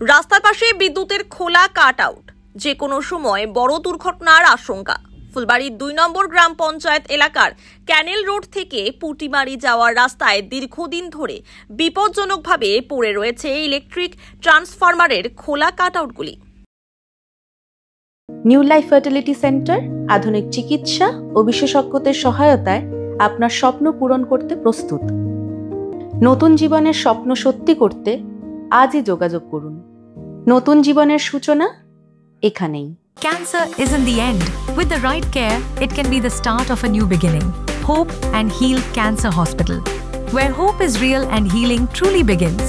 রাস্তার পাশে বিদ্যুতের খোলা কাট আউট, যে কোনো সময় বড় দুর্ঘটনার আশঙ্কা। ফুলবাড়ির ২ নম্বর গ্রাম পঞ্চায়েত এলাকার ক্যানেল রোড থেকে পুটিমারি যাওয়ার রাস্তায় দীর্ঘদিন ধরে বিপজ্জনকভাবে পড়ে রয়েছে ইলেকট্রিক ট্রান্সফরমারের খোলা কাট আউটগুলি। নিউ লাইফ ফার্টিলিটি সেন্টার আধুনিক চিকিৎসা ও বিশেষজ্ঞদের সহায়তায় আপনার স্বপ্ন পূরণ করতে প্রস্তুত। নতুন জীবনের স্বপ্ন সত্যি করতে আজই যোগাযোগ করুন। নতুন জীবনের সূচনা এখানেই। Cancer isn't the end. With the right care, it can be the start of a new beginning. Hope and Heal Cancer Hospital, where hope is real and healing truly begins.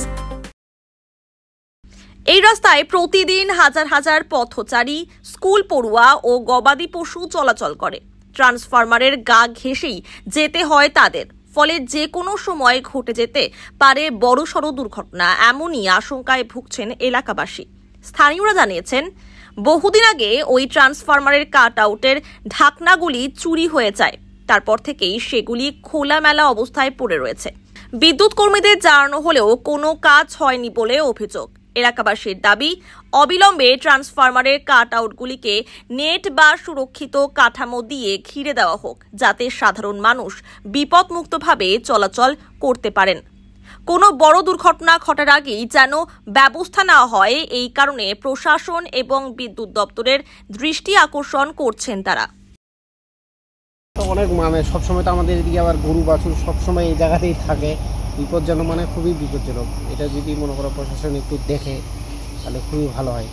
এই রাস্তায় প্রতিদিন হাজার হাজার পথচারী, স্কুল পড়ুয়া ও গবাদি পশু চলাচল করে। ট্রান্সফরমারের গা ঘেঁষেই যেতে হয় তাদের, ফলে যে কোনো সময় ঘটে যেতে পারে বড়সড় দুর্ঘটনা, এমনই আশঙ্কায় ভুগছেন এলাকাবাসী। স্থানীয়রা জানিয়েছেন, বহুদিন আগে ওই ট্রান্সফরমারের কাট আউটের ঢাকনাগুলি চুরি হয়ে যায়। তারপর থেকেই সেগুলি খোলামেলা অবস্থায় পড়ে রয়েছে। বিদ্যুৎ কর্মীদের জানানো হলেও কোনো কাজ হয়নি বলে অভিযোগ। এলাকাবাসীর দাবি, অবিলম্বে ট্রান্সফরমারের কাট আউটগুলিকে নেট বা সুরক্ষিত কাঠামো দিয়ে ঘিরে দেওয়া হোক, যাতে সাধারণ মানুষ বিপদমুক্তভাবে চলাচল করতে পারেন। কোনো বড় দুর্ঘটনা ঘটার আগেই যেন ব্যবস্থা নেওয়া হয়, এই কারণে প্রশাসন এবং বিদ্যুৎ দপ্তরের দৃষ্টি আকর্ষণ করছেন তারা। অনেক সবসময় তো আমাদের এদিকে আবার গরু বাছুর সবসময় এই জায়গাতেই থাকে, বিপজ্জনক, খুবই বিপজ্জনক। এটা যদি মনে করো প্রশাসন একটু দেখে তাহলে খুবই ভালো হয়,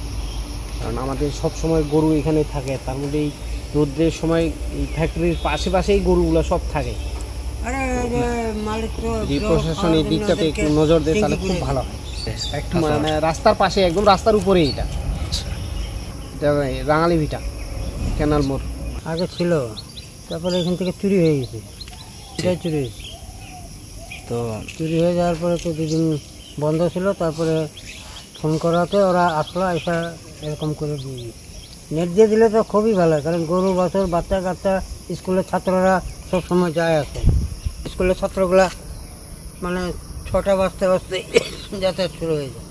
কারণ আমাদের সবসময় গরু এখানে থাকে, তার মধ্যে এই রোদ্রের সময় এই ফ্যাক্টরির পাশেই গরুগুলো সব থাকে। যদি প্রশাসন এই দিকটাতে একটু নজর দেয় তাহলে খুব ভালো হয়। রাস্তার পাশে, একদম রাস্তার উপরে এটা রাঙালি ভিটা ক্যানাল মোড় আগে ছিল, তারপরে এখান থেকে চুরি হয়ে গেছে। এটাই চুরি হয়েছে, তো চুরি হয়ে যাওয়ার পরে তো দুদিন বন্ধ ছিল, তারপরে ফোন করাতে ওরা আসলো, এসা এরকম করে দিয়ে নেট দিয়ে দিলে তো খুবই ভালো হয়, কারণ গরু বাছুর বাচ্চা কাচ্চা স্কুলের ছাত্ররা সব সময় যায় আসে। স্কুলের ছাত্রগুলা 6টা বাজতে যাতায়াত শুরু হয়ে যায়।